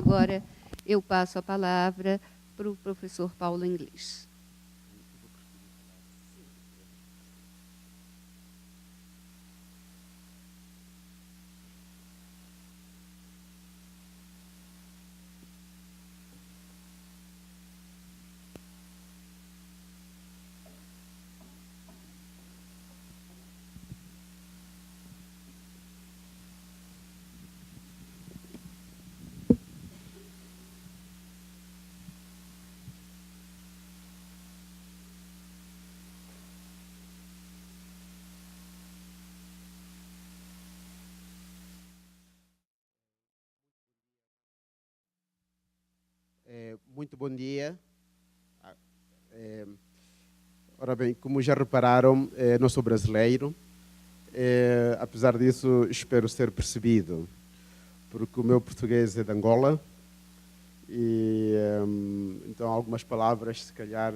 agora eu passo a palavra para o professor Paulo Inglês. Muito bom dia. Ora bem, como já repararam, não sou brasileiro. Apesar disso, espero ser percebido, porque o meu português é de Angola. Então, algumas palavras, se calhar,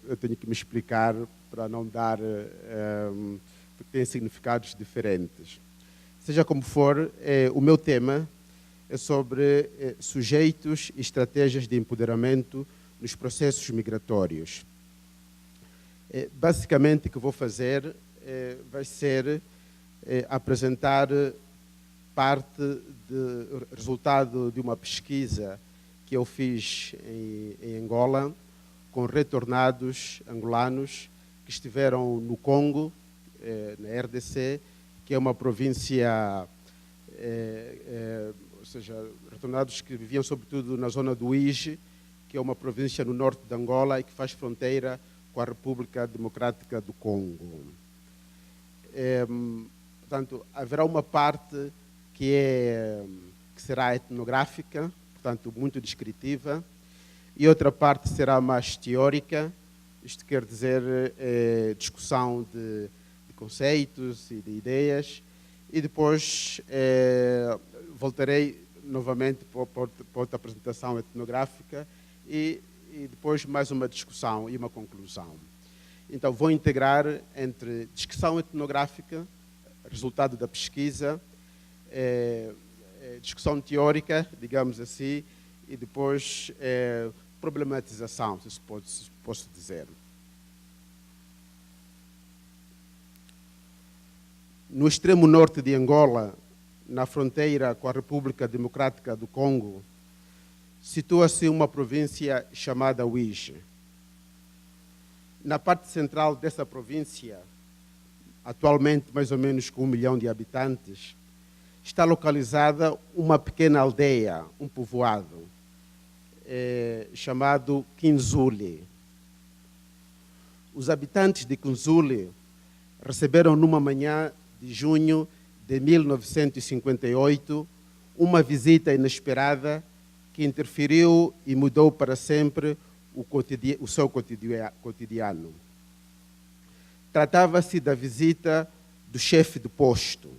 eu tenho que me explicar para não dar, porque têm significados diferentes. Seja como for, o meu tema é sobre sujeitos e estratégias de empoderamento nos processos migratórios. Basicamente, o que vou fazer vai ser apresentar parte do resultado de uma pesquisa que eu fiz em Angola com retornados angolanos que estiveram no Congo, na RDC, que é uma província... ou seja, retornados que viviam sobretudo na zona do Uíge, que é uma província no norte de Angola e que faz fronteira com a República Democrática do Congo. Portanto, haverá uma parte que será etnográfica, portanto, muito descritiva, e outra parte será mais teórica, isto quer dizer discussão de conceitos e de ideias, e depois voltarei novamente para outra apresentação etnográfica e depois mais uma discussão e uma conclusão. Então, vou integrar entre discussão etnográfica, resultado da pesquisa, discussão teórica, digamos assim, e depois problematização, se posso dizer. No extremo norte de Angola, na fronteira com a República Democrática do Congo, situa-se uma província chamada Uíge. Na parte central dessa província, atualmente mais ou menos com 1 milhão de habitantes, está localizada uma pequena aldeia, um povoado, chamado Kinzuli. Os habitantes de Kinzuli receberam numa manhã de junho de 1958, uma visita inesperada que interferiu e mudou para sempre o seu cotidiano. Tratava-se da visita do chefe de posto.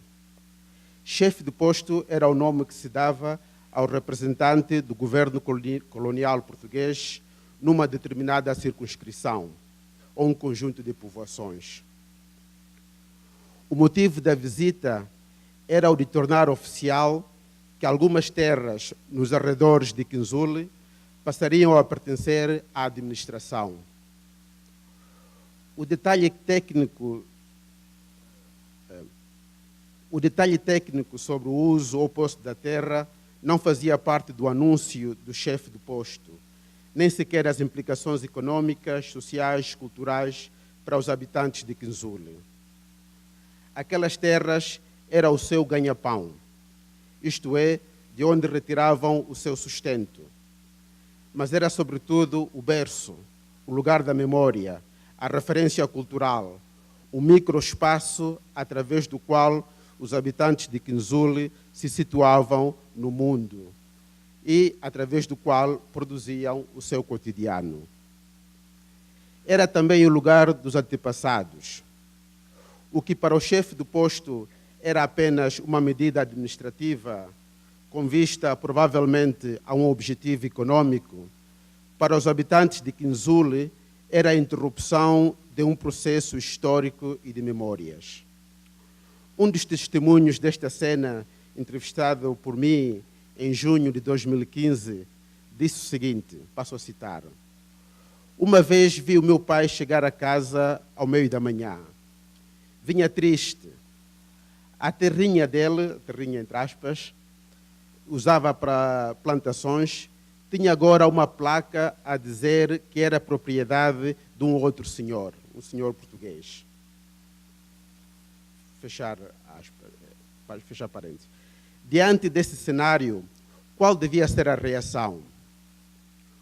Chefe de posto era o nome que se dava ao representante do governo colonial português numa determinada circunscrição ou um conjunto de povoações. O motivo da visita era o de tornar oficial que algumas terras nos arredores de Kinzuli passariam a pertencer à administração. O detalhe técnico sobre o uso ou posto da terra não fazia parte do anúncio do chefe do posto, nem sequer as implicações econômicas, sociais, culturais para os habitantes de Kinzuli. Aquelas terras era o seu ganha-pão, isto é, de onde retiravam o seu sustento. Mas era, sobretudo, o berço, o lugar da memória, a referência cultural, o microespaço através do qual os habitantes de Kinzuli se situavam no mundo e através do qual produziam o seu cotidiano. Era também o lugar dos antepassados, o que para o chefe do posto era apenas uma medida administrativa com vista provavelmente a um objetivo econômico, para os habitantes de Kinzuli era a interrupção de um processo histórico e de memórias. Um dos testemunhos desta cena, entrevistado por mim em junho de 2015, disse o seguinte, passo a citar: uma vez vi o meu pai chegar a casa ao meio da manhã. Vinha triste. A terrinha dele, terrinha entre aspas, usava para plantações, tinha agora uma placa a dizer que era propriedade de um outro senhor, um senhor português. Fechar aspas, fechar parênteses. Diante desse cenário, qual devia ser a reação?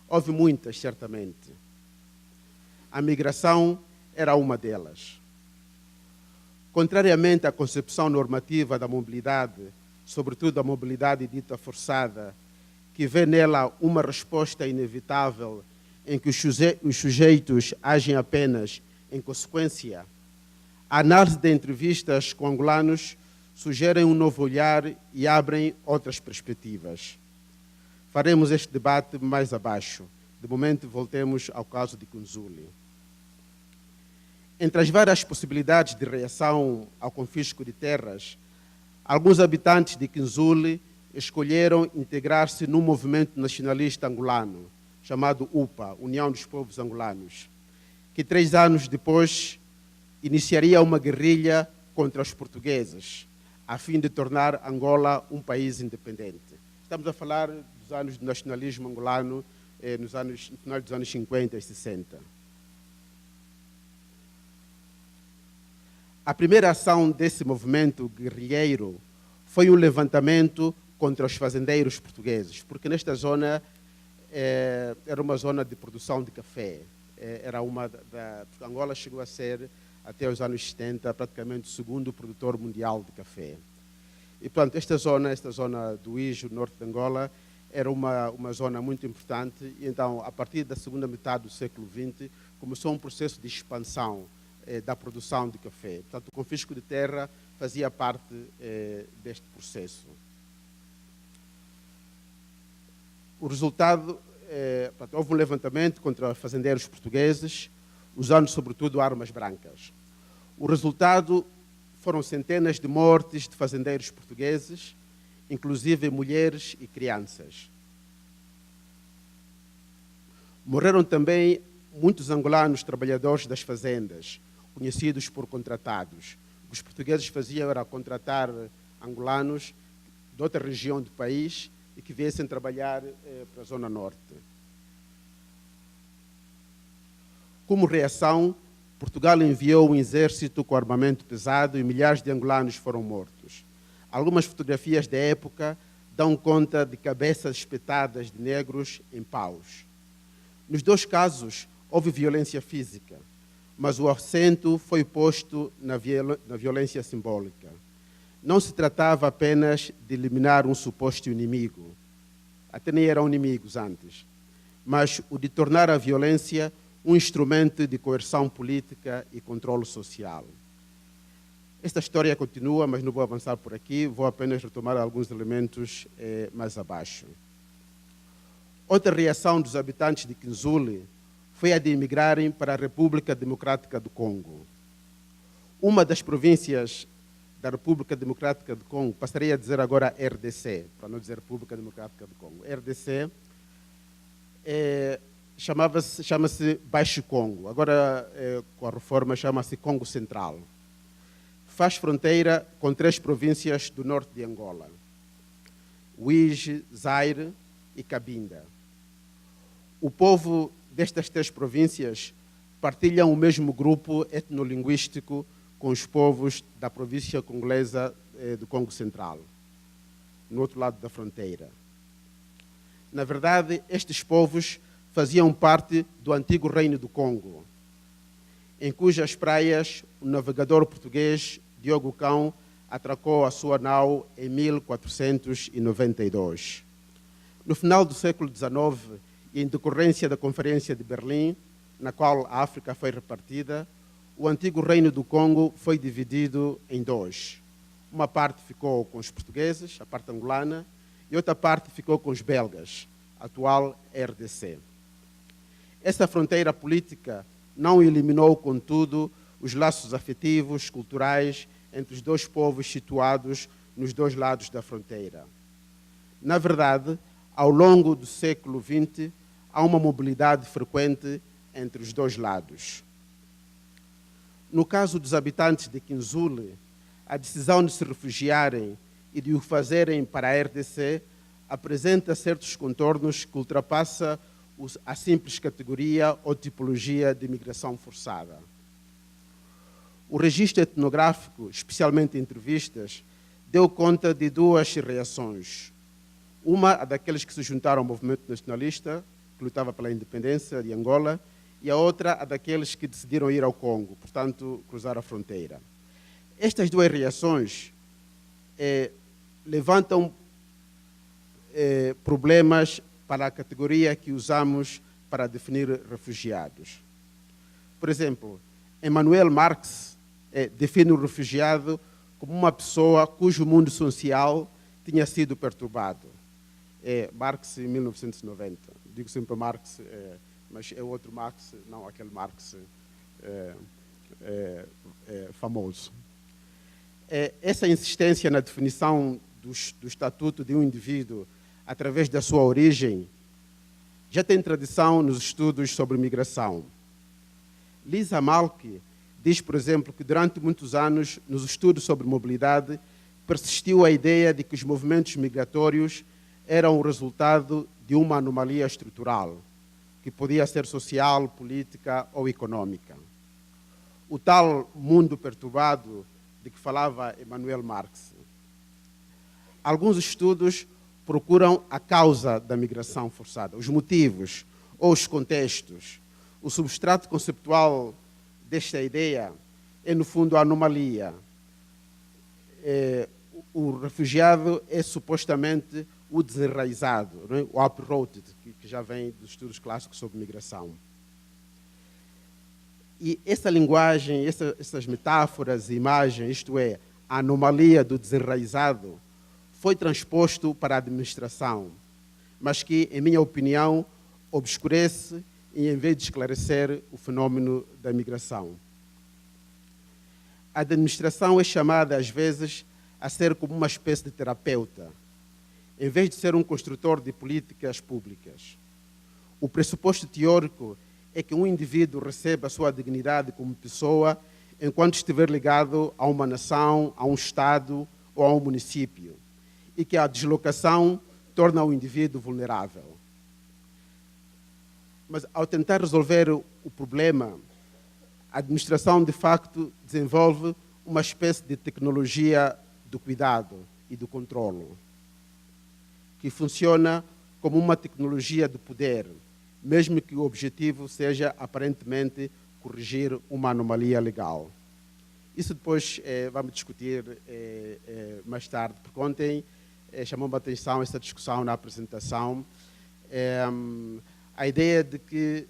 Houve muitas, certamente. A migração era uma delas. Contrariamente à concepção normativa da mobilidade, sobretudo a mobilidade dita forçada, que vê nela uma resposta inevitável em que os sujeitos agem apenas em consequência, a análise de entrevistas com angolanos sugerem um novo olhar e abrem outras perspectivas. Faremos este debate mais abaixo. De momento, voltemos ao caso de Kinzuli. Entre as várias possibilidades de reação ao confisco de terras, alguns habitantes de Kinzuli escolheram integrar-se num movimento nacionalista angolano, chamado UPA, União dos Povos Angolanos, que 3 anos depois iniciaria uma guerrilha contra os portugueses, a fim de tornar Angola um país independente. Estamos a falar dos anos do nacionalismo angolano, no final dos anos 50 e 60. A primeira ação desse movimento guerrilheiro foi um levantamento contra os fazendeiros portugueses, porque nesta zona era uma zona de produção de café. Angola chegou a ser, até os anos 70, praticamente o segundo produtor mundial de café. E, portanto, esta zona do Ijo, norte de Angola, era uma zona muito importante. E, então, a partir da segunda metade do século XX, começou um processo de expansão da produção de café. Portanto, o confisco de terra fazia parte deste processo. O resultado, houve um levantamento contra fazendeiros portugueses, usando sobretudo armas brancas. O resultado foram centenas de mortes de fazendeiros portugueses, inclusive mulheres e crianças. Morreram também muitos angolanos trabalhadores das fazendas, conhecidos por contratados. O que os portugueses faziam era contratar angolanos de outra região do país e que viessem trabalhar para a Zona Norte. Como reação, Portugal enviou um exército com armamento pesado e milhares de angolanos foram mortos. Algumas fotografias da época dão conta de cabeças espetadas de negros em paus. Nos 2 casos, houve violência física, mas o acento foi posto na violência simbólica. Não se tratava apenas de eliminar um suposto inimigo, até nem eram inimigos antes, mas o de tornar a violência um instrumento de coerção política e controle social. Esta história continua, mas não vou avançar por aqui, vou apenas retomar alguns elementos mais abaixo. Outra reação dos habitantes de Kinzuli foi a de emigrarem para a República Democrática do Congo. Uma das províncias da República Democrática do Congo, passaria a dizer agora RDC, para não dizer República Democrática do Congo. RDC chama-se Baixo Congo, agora com a reforma chama-se Congo Central. Faz fronteira com 3 províncias do norte de Angola, Uige, Zaire e Cabinda. O povo destas 3 províncias partilham o mesmo grupo etnolinguístico com os povos da província congolesa do Congo Central, no outro lado da fronteira. Na verdade, estes povos faziam parte do antigo Reino do Congo, em cujas praias o navegador português Diogo Cão atracou a sua nau em 1492. No final do século XIX, e em decorrência da Conferência de Berlim, na qual a África foi repartida, o antigo Reino do Congo foi dividido em 2. Uma parte ficou com os portugueses, a parte angolana, e outra parte ficou com os belgas, a atual RDC. Essa fronteira política não eliminou, contudo, os laços afetivos, culturais, entre os 2 povos situados nos 2 lados da fronteira. Na verdade, ao longo do século XX, há uma mobilidade frequente entre os dois lados. No caso dos habitantes de Kinzule, a decisão de se refugiarem e de o fazerem para a RDC apresenta certos contornos que ultrapassa a simples categoria ou tipologia de imigração forçada. O registro etnográfico, especialmente entrevistas, deu conta de duas reações. Uma, a daqueles que se juntaram ao movimento nacionalista, que lutava pela independência de Angola, e a outra, a daqueles que decidiram ir ao Congo, portanto, cruzar a fronteira. Estas duas reações levantam problemas para a categoria que usamos para definir refugiados. Por exemplo, Emmanuel Marx define o refugiado como uma pessoa cujo mundo social tinha sido perturbado. Marx, em 1990. Digo sempre Marx, mas é outro Marx, não aquele Marx famoso. Essa insistência na definição do estatuto de um indivíduo através da sua origem já tem tradição nos estudos sobre migração. Lisa Malki diz, por exemplo, que durante muitos anos, nos estudos sobre mobilidade, persistiu a ideia de que os movimentos migratórios eram o resultado de uma anomalia estrutural, que podia ser social, política ou econômica. O tal mundo perturbado de que falava Emmanuel Marx. Alguns estudos procuram a causa da migração forçada, os motivos ou os contextos. O substrato conceptual desta ideia é, no fundo, a anomalia. O refugiado é supostamente o desenraizado, não é? O uprooted, que já vem dos estudos clássicos sobre migração. E essa linguagem, essas metáforas e imagens, isto é, a anomalia do desenraizado, foi transposto para a administração, mas que, em minha opinião, obscurece e, em vez de esclarecer, o fenómeno da migração. A administração é chamada, às vezes, a ser como uma espécie de terapeuta, em vez de ser um construtor de políticas públicas. O pressuposto teórico é que um indivíduo receba a sua dignidade como pessoa enquanto estiver ligado a uma nação, a um Estado ou a um município, e que a deslocação torna o indivíduo vulnerável. Mas, ao tentar resolver o problema, a administração, de facto, desenvolve uma espécie de tecnologia do cuidado e do controlo, que funciona como uma tecnologia de poder, mesmo que o objetivo seja, aparentemente, corrigir uma anomalia legal. Isso depois vamos discutir mais tarde, porque ontem chamou-me a atenção essa discussão na apresentação, a ideia de que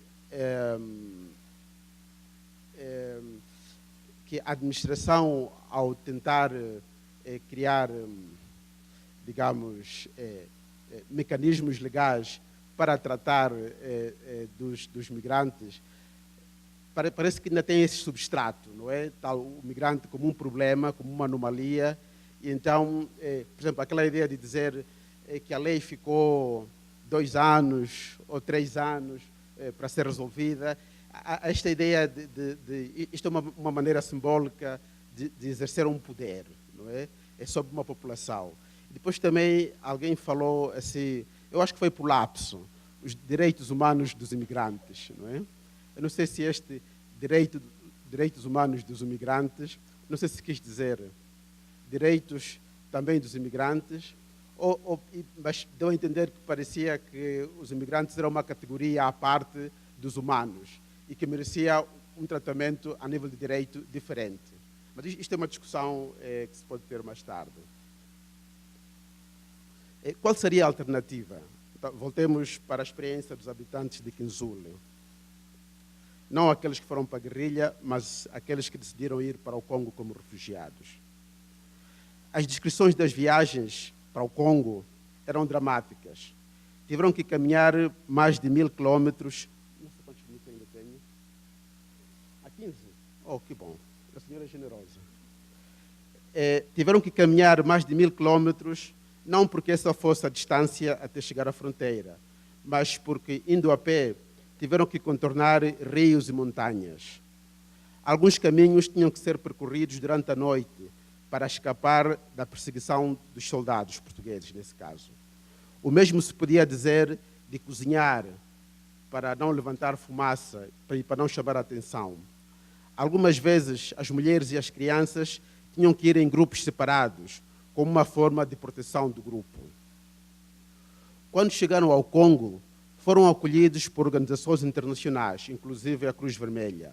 a administração, ao tentar criar, digamos, mecanismos legais para tratar dos migrantes, parece que ainda tem esse substrato, não é? Tal, o migrante como um problema, como uma anomalia. E então, por exemplo, aquela ideia de dizer que a lei ficou 2 anos ou 3 anos para ser resolvida, esta ideia de isto é uma maneira simbólica de exercer um poder, não é? É sobre uma população. Depois também alguém falou assim, eu acho que foi por lapso, os direitos humanos dos imigrantes, não é? Eu não sei se este direitos humanos dos imigrantes, não sei se quis dizer direitos também dos imigrantes, mas deu a entender que parecia que os imigrantes eram uma categoria à parte dos humanos e que merecia um tratamento a nível de direito diferente. Mas isto é uma discussão que se pode ter mais tarde. Qual seria a alternativa? Então, voltemos para a experiência dos habitantes de Kinzule. Não aqueles que foram para a guerrilha, mas aqueles que decidiram ir para o Congo como refugiados. As descrições das viagens para o Congo eram dramáticas. Tiveram que caminhar mais de 1000 quilômetros. Não sei quantos minutos ainda tenho. A 15? Oh, que bom. A senhora é generosa. Tiveram que caminhar mais de 1000 quilômetros não porque essa fosse a distância até chegar à fronteira, mas porque, indo a pé, tiveram que contornar rios e montanhas. Alguns caminhos tinham que ser percorridos durante a noite para escapar da perseguição dos soldados portugueses, nesse caso. O mesmo se podia dizer de cozinhar para não levantar fumaça e para não chamar a atenção. Algumas vezes, as mulheres e as crianças tinham que ir em grupos separados, como uma forma de proteção do grupo. Quando chegaram ao Congo, foram acolhidos por organizações internacionais, inclusive a Cruz Vermelha.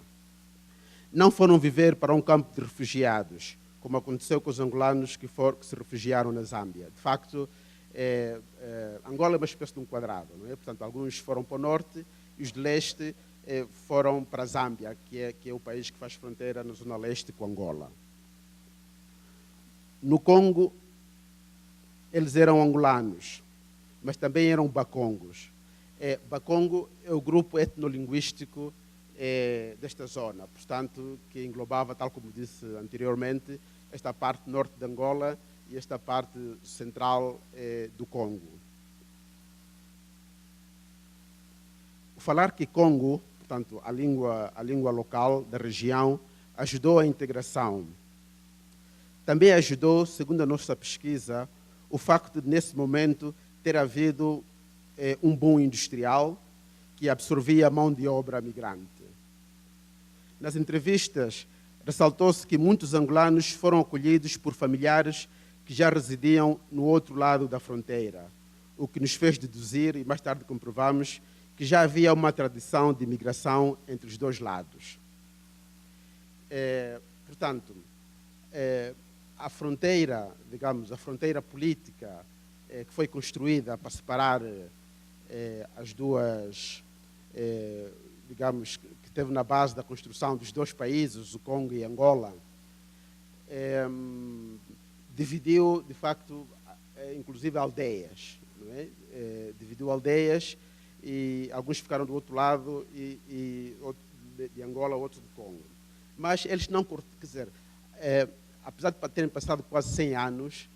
Não foram viver para um campo de refugiados, como aconteceu com os angolanos que se refugiaram na Zâmbia. De facto, Angola é uma espécie de um quadrado, não é? Portanto, alguns foram para o norte e os de leste foram para a Zâmbia, que é o país que faz fronteira na zona leste com Angola. No Congo, eles eram angolanos, mas também eram bacongos. Bacongo é o grupo etnolinguístico desta zona, portanto, que englobava, tal como disse anteriormente, esta parte norte de Angola e esta parte central do Congo. O falar Kikongo, portanto, a língua local da região, ajudou a integração. Também ajudou, segundo a nossa pesquisa, o facto de, nesse momento, ter havido um boom industrial que absorvia a mão de obra migrante. Nas entrevistas, ressaltou-se que muitos angolanos foram acolhidos por familiares que já residiam no outro lado da fronteira, o que nos fez deduzir, e mais tarde comprovamos, que já havia uma tradição de imigração entre os dois lados. Portanto, a fronteira, digamos, a fronteira política que foi construída para separar as duas, digamos, que esteve na base da construção dos dois países, o Congo e Angola, dividiu, de facto, inclusive aldeias, não é? Dividiu aldeias e alguns ficaram do outro lado de Angola, outros do Congo. Mas eles não, quer dizer, apesar de terem passado quase 100 anos,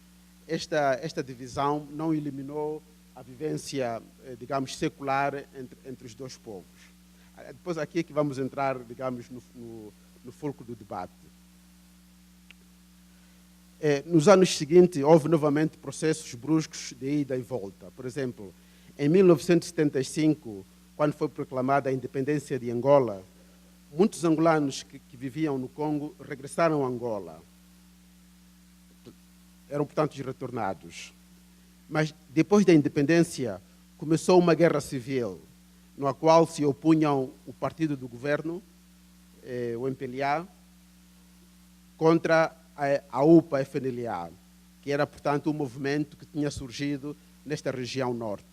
esta divisão não eliminou a vivência, digamos, secular entre os dois povos. Depois aqui é que vamos entrar, digamos, no fulcro do debate. Nos anos seguintes, houve novamente processos bruscos de ida e volta. Por exemplo, em 1975, quando foi proclamada a independência de Angola, muitos angolanos que viviam no Congo regressaram a Angola. Eram, portanto, retornados. Mas, depois da independência, começou uma guerra civil, na qual se opunham o partido do governo, o MPLA, contra a UPA-FNLA, que era, portanto, um movimento que tinha surgido nesta região norte.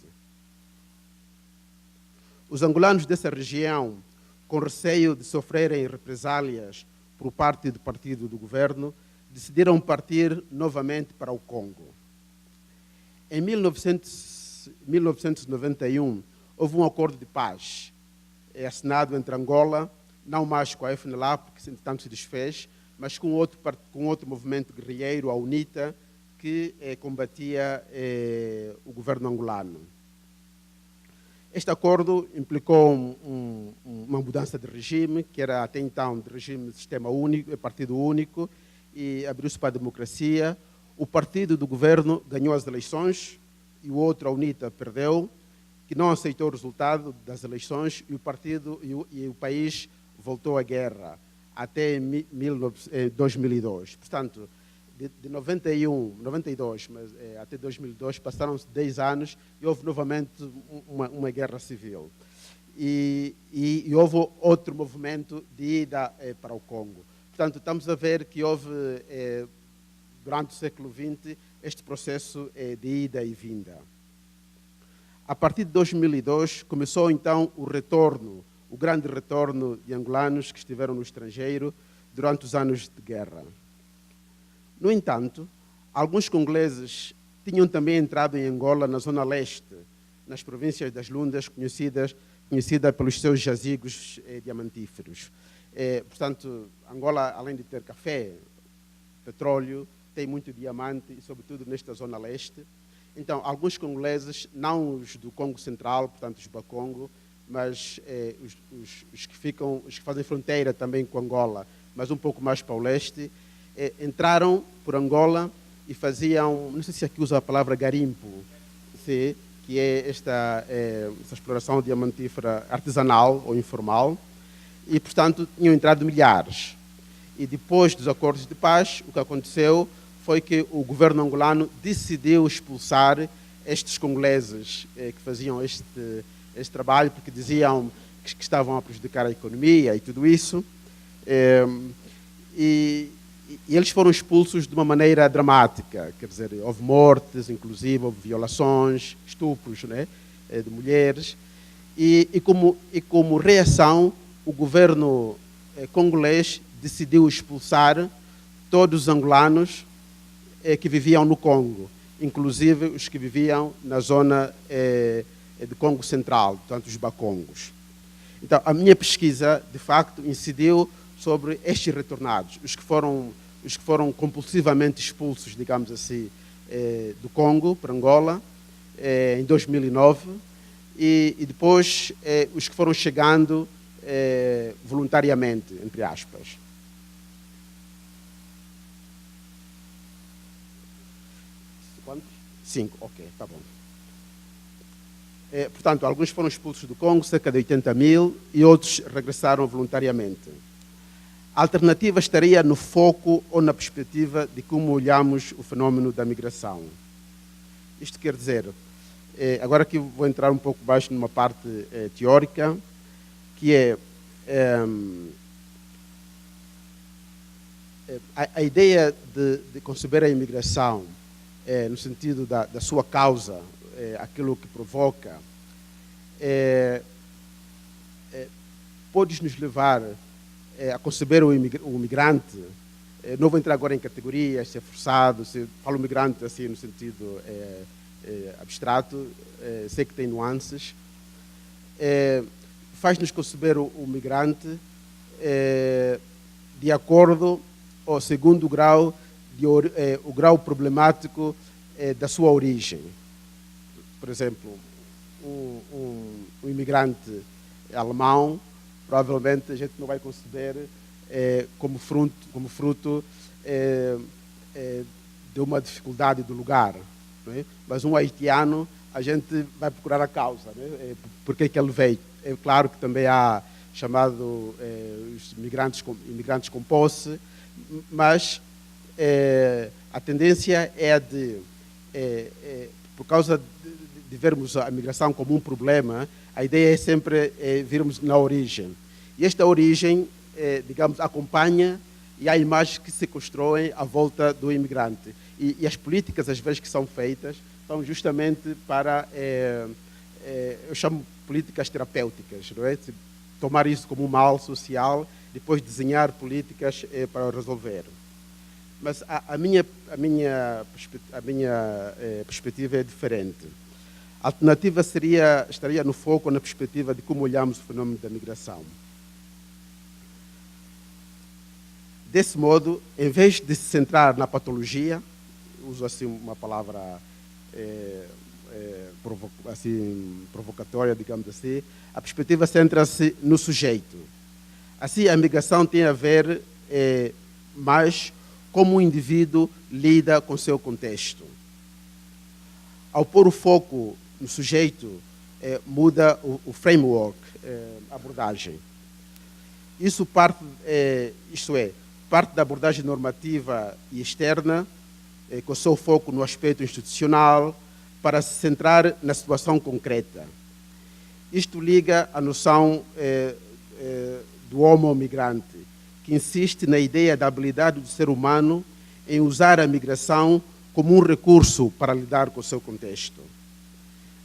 Os angolanos dessa região, com receio de sofrerem represálias por parte do partido do governo, decidiram partir novamente para o Congo. Em 1991, houve um acordo de paz assinado entre Angola, não mais com a FNLA, porque entretanto se desfez, mas com outro movimento guerrilheiro, a UNITA, que combatia o governo angolano. Este acordo implicou uma mudança de regime, que era até então de regime de sistema único, partido único, e abriu-se para a democracia. O partido do governo ganhou as eleições e o outro, a UNITA, perdeu, que não aceitou o resultado das eleições e o país voltou à guerra até 2002. Portanto, de 92 até 2002 passaram-se 10 anos e houve novamente uma guerra civil. E houve outro movimento de ida para o Congo. Portanto, estamos a ver que houve, durante o século XX, este processo de ida e vinda. A partir de 2002, começou então o grande retorno de angolanos que estiveram no estrangeiro durante os anos de guerra. No entanto, alguns congoleses tinham também entrado em Angola, na zona leste, nas províncias das Lundas, conhecida pelos seus jazigos diamantíferos. Portanto, Angola, além de ter café, petróleo, tem muito diamante, e sobretudo nesta zona leste. Então, alguns congoleses, não os do Congo Central, portanto os Bakongo, mas os que fazem fronteira também com Angola, mas um pouco mais para o leste, entraram por Angola e faziam, não sei se aqui usa a palavra garimpo, que é essa exploração diamantífera artesanal ou informal, e, portanto, tinham entrado milhares. E depois dos acordos de paz, o que aconteceu foi que o governo angolano decidiu expulsar estes congoleses que faziam este trabalho, porque diziam que estavam a prejudicar a economia e tudo isso. E eles foram expulsos de uma maneira dramática, quer dizer, houve mortes, inclusive, houve violações, estupros, né, de mulheres. E como reação, o governo congolês decidiu expulsar todos os angolanos que viviam no Congo, inclusive os que viviam na zona do Congo Central, portanto, os Bakongos. Então, a minha pesquisa, de facto, incidiu sobre estes retornados, os que foram compulsivamente expulsos, digamos assim, do Congo para Angola, em 2009, e depois os que foram chegando voluntariamente, entre aspas. Quantos? 5, ok, está bom. Portanto, alguns foram expulsos do Congo, cerca de 80 mil, e outros regressaram voluntariamente. A alternativa estaria no foco ou na perspectiva de como olhamos o fenómeno da migração. Isto quer dizer, agora aqui vou entrar um pouco mais numa parte teórica, que é a ideia de conceber a imigração no sentido da sua causa, aquilo que provoca, pode nos levar a conceber o migrante. Não vou entrar agora em categorias, se é forçado, se falo migrante assim no sentido abstrato, sei que tem nuances. Faz-nos conceber o migrante de acordo ou segundo o grau problemático da sua origem. Por exemplo, um imigrante alemão, provavelmente a gente não vai conceber como fruto de uma dificuldade do lugar, não é? Mas um haitiano, a gente vai procurar a causa, né? Por que ele veio. É claro que também há chamado os imigrantes com posse, mas a tendência é por causa de vermos a migração como um problema, a ideia é sempre virmos na origem. E esta origem, digamos, acompanha e há imagens que se constroem à volta do imigrante. E as políticas, às vezes, que são feitas, são justamente para, eu chamo políticas terapêuticas, não é? Tomar isso como um mal social, depois desenhar políticas para resolver. Mas a minha perspectiva é diferente. A alternativa estaria no foco, na perspectiva de como olhamos o fenómeno da migração. Desse modo, em vez de se centrar na patologia, uso assim uma palavra provocatória, digamos assim, a perspectiva centra-se no sujeito. Assim, a migração tem a ver mais como o indivíduo lida com o seu contexto. Ao pôr o foco no sujeito, muda o framework, a abordagem. Isso parte da abordagem normativa e externa, com o seu foco no aspecto institucional, para se centrar na situação concreta. Isto liga à noção do homo migrante, que insiste na ideia da habilidade do ser humano em usar a migração como um recurso para lidar com o seu contexto.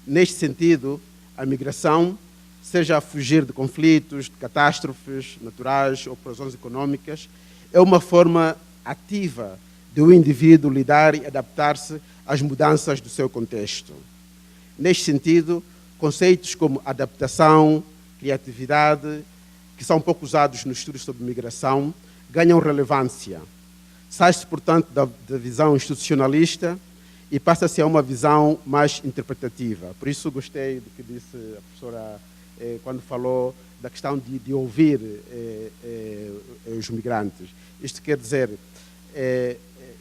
Neste sentido, a migração, seja a fugir de conflitos, de catástrofes naturais ou por razões econômicas, é uma forma ativa de o indivíduo lidar e adaptar-se às mudanças do seu contexto. Neste sentido, conceitos como adaptação, criatividade, que são pouco usados nos estudos sobre migração, ganham relevância. Sai-se, portanto, da visão institucionalista e passa-se a uma visão mais interpretativa. Por isso gostei do que disse a professora quando falou da questão de ouvir os migrantes. Isto quer dizer,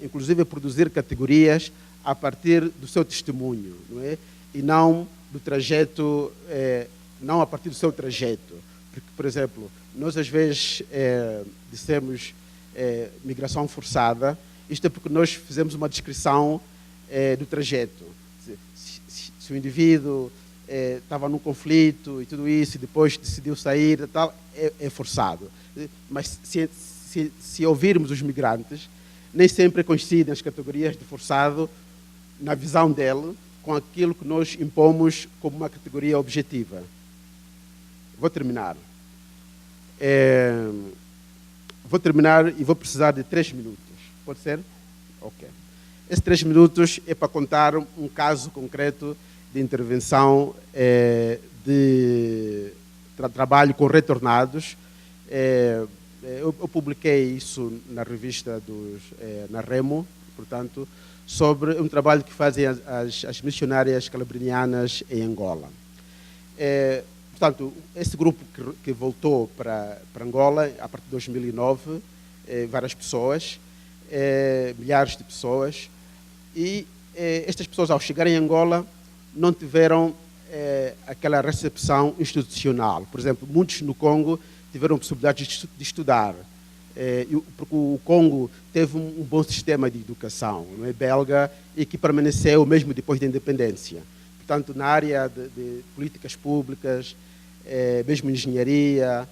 inclusive, produzir categorias a partir do seu testemunho, não é? E não do trajeto, não a partir do seu trajeto. Porque, por exemplo, nós às vezes dissemos migração forçada, isto é porque nós fizemos uma descrição do trajeto. Se o indivíduo estava num conflito e tudo isso, e depois decidiu sair e tal, é forçado. Mas se ouvirmos os migrantes, nem sempre coincidem as categorias de forçado, na visão dele, com aquilo que nós impomos como uma categoria objetiva. Vou terminar. Vou terminar e vou precisar de 3 minutos. Pode ser? Ok. Esses 3 minutos é para contar um caso concreto de intervenção de trabalho com retornados. Eu publiquei isso na revista na Remo, portanto, sobre um trabalho que fazem as missionárias calabrinianas em Angola. Portanto, esse grupo que voltou para Angola a partir de 2009, várias pessoas, milhares de pessoas, e estas pessoas, ao chegarem em Angola, não tiveram aquela recepção institucional. Por exemplo, muitos no Congo tiveram a possibilidade de estudar, porque o Congo teve um bom sistema de educação, não é, belga, e que permaneceu mesmo depois da independência. Portanto, na área de políticas públicas, mesmo engenharia,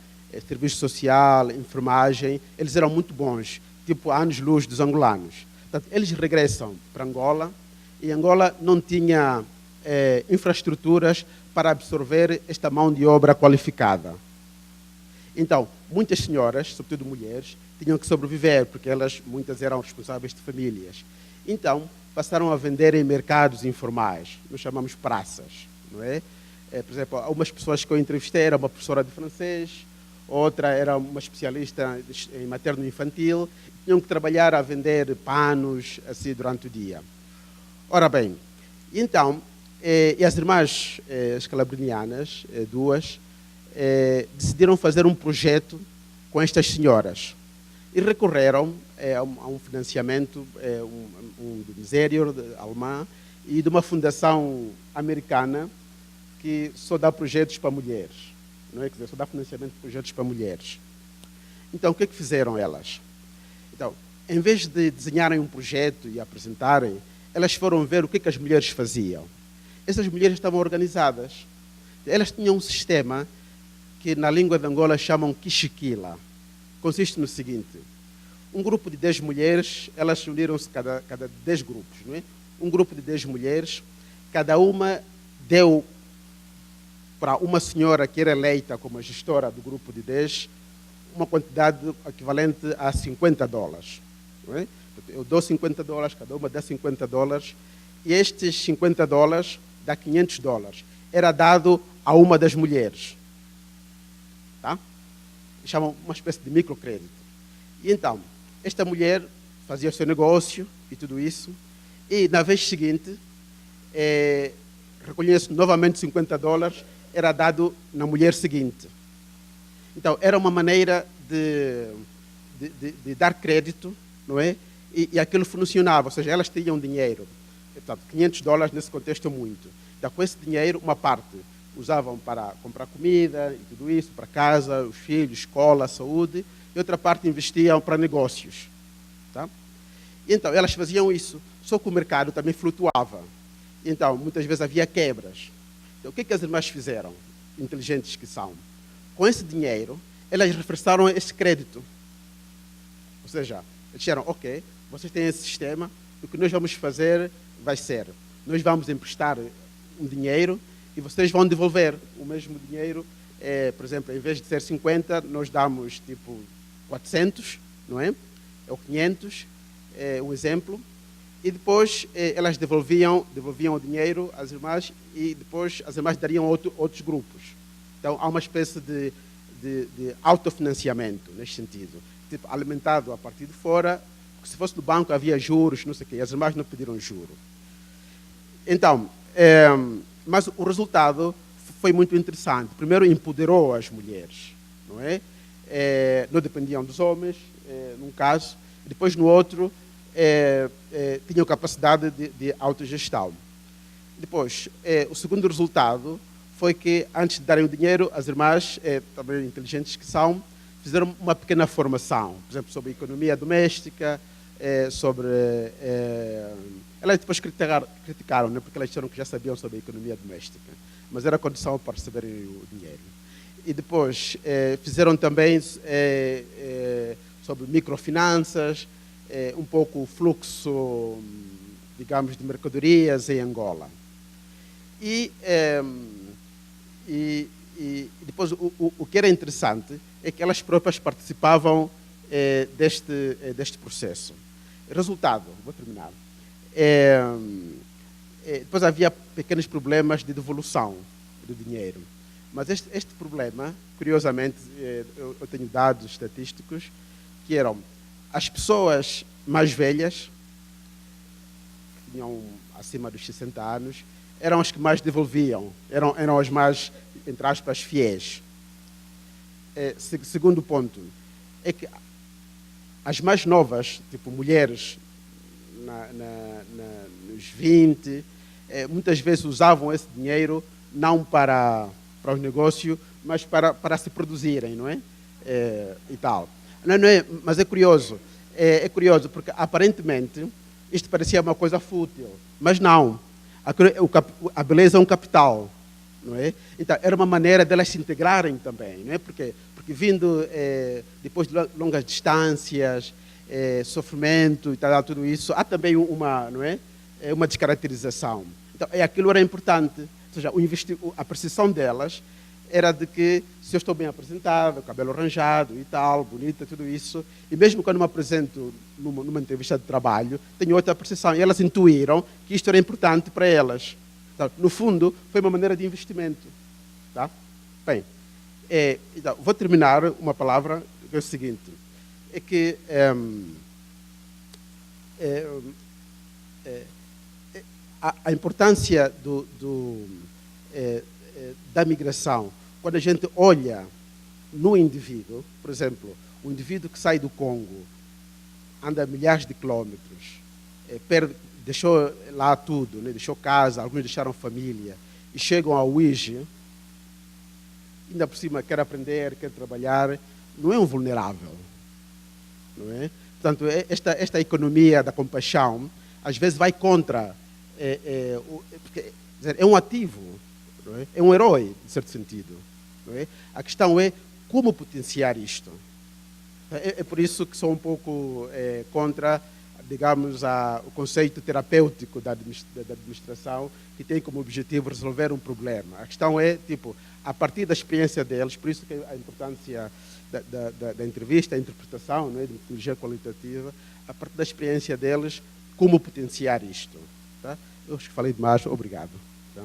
serviço social, enfermagem, eles eram muito bons, tipo anos-luz dos angolanos. Portanto, eles regressam para Angola, e Angola não tinha infraestruturas para absorver esta mão de obra qualificada. Então, muitas senhoras, sobretudo mulheres, tinham que sobreviver, porque muitas eram responsáveis de famílias. Então, passaram a vender em mercados informais, nós chamamos praças, não é? Por exemplo, algumas pessoas que eu entrevistei, era uma professora de francês, outra era uma especialista em materno-infantil, tinham que trabalhar a vender panos, assim, durante o dia. Ora bem, então, e as irmãs as calabrinianas, duas, decidiram fazer um projeto com estas senhoras e recorreram a um financiamento do Ministério alemão e de uma fundação americana que só dá projetos para mulheres, não é? Quer dizer, só dá financiamento de projetos para mulheres. Então, o que é que fizeram elas? Então, em vez de desenharem um projeto e apresentarem, elas foram ver o que as mulheres faziam. Essas mulheres estavam organizadas. Elas tinham um sistema que na língua de Angola chamam Kishikila. Consiste no seguinte: um grupo de 10 mulheres, elas uniram-se cada 10 grupos, não é? Um grupo de 10 mulheres, cada uma deu para uma senhora que era eleita como a gestora do grupo de 10, uma quantidade equivalente a $50. Não é? Eu dou $50, cada uma dá $50, e estes $50 dá $500. Era dado a uma das mulheres. Tá? Chamam uma espécie de microcrédito. E então, esta mulher fazia o seu negócio e tudo isso, e na vez seguinte, recolhia-se novamente $50, era dado na mulher seguinte. Então, era uma maneira de dar crédito, não é? E aquilo funcionava, ou seja, elas tinham dinheiro. Portanto, $500 nesse contexto é muito. Então, com esse dinheiro, uma parte usavam para comprar comida e tudo isso, para casa, os filhos, escola, saúde, e outra parte investiam para negócios. Tá? E então, elas faziam isso, só que o mercado também flutuava. Então, muitas vezes havia quebras. Então, o que as irmãs fizeram, inteligentes que são? Com esse dinheiro, elas reforçaram esse crédito. Ou seja, eles disseram, ok, vocês têm esse sistema, o que nós vamos fazer vai ser, nós vamos emprestar um dinheiro e vocês vão devolver o mesmo dinheiro. Por exemplo, em vez de ser 50, nós damos tipo 400, não é? Ou 500, um exemplo. E depois elas devolviam o dinheiro às irmãs e depois as irmãs dariam a outros grupos. Então, há uma espécie de autofinanciamento neste sentido. Tipo, alimentado a partir de fora, porque se fosse do banco havia juros, não sei o quê, as irmãs não pediram juro. Então, mas o resultado foi muito interessante. Primeiro, empoderou as mulheres, não é? Não dependiam dos homens, num caso. Depois, no outro, tinham capacidade de autogestão. Depois, o segundo resultado foi que, antes de darem o dinheiro, as irmãs, também inteligentes que são, fizeram uma pequena formação, por exemplo, sobre economia doméstica, sobre... elas depois criticaram, né, porque elas disseram que já sabiam sobre a economia doméstica, mas era condição para receberem o dinheiro. E depois fizeram também sobre microfinanças, um pouco o fluxo, digamos, de mercadorias em Angola. E depois o que era interessante é que elas próprias participavam deste processo. Resultado, vou terminar. Depois havia pequenos problemas de devolução do dinheiro. Mas este problema, curiosamente, eu tenho dados estatísticos, que eram as pessoas mais velhas, que tinham acima dos 60 anos, eram as que mais devolviam, eram as mais, entre aspas, fiéis. Segundo ponto, é que as mais novas, tipo mulheres nos 20, muitas vezes usavam esse dinheiro não para o negócio, mas para se produzirem, não é? E tal. Não é? Mas é curioso. É curioso, porque aparentemente isto parecia uma coisa fútil, mas não. A beleza é um capital, não é? Então, era uma maneira delas se integrarem também, não é? Porque vindo depois de longas distâncias, sofrimento e tal, tudo isso, há também não é? Uma descaracterização. Então, aquilo era importante. Ou seja, a percepção delas era de que se eu estou bem apresentado, cabelo arranjado e tal, bonita, tudo isso, e mesmo quando me apresento numa entrevista de trabalho, tenho outra percepção. E elas intuíram que isto era importante para elas. Então, no fundo, foi uma maneira de investimento. Tá? Bem, então, vou terminar uma palavra, que é o seguinte, é que a importância da migração, quando a gente olha no indivíduo, por exemplo, o indivíduo que sai do Congo, anda milhares de quilómetros, deixou lá tudo, né? Deixou casa, alguns deixaram família, e chegam ao Uige, ainda por cima quer aprender, quer trabalhar, não é um vulnerável, não é? Portanto, esta economia da compaixão, às vezes vai contra, porque é um ativo, não é? É um herói, de certo sentido. Não é? A questão é como potenciar isto. É por isso que sou um pouco contra, digamos, o conceito terapêutico da administração, que tem como objetivo resolver um problema. A questão é, tipo, a partir da experiência deles, por isso que a importância da entrevista, a interpretação, não é? De metodologia qualitativa, a partir da experiência deles, como potenciar isto. Tá? Eu acho que falei demais, obrigado. Tá?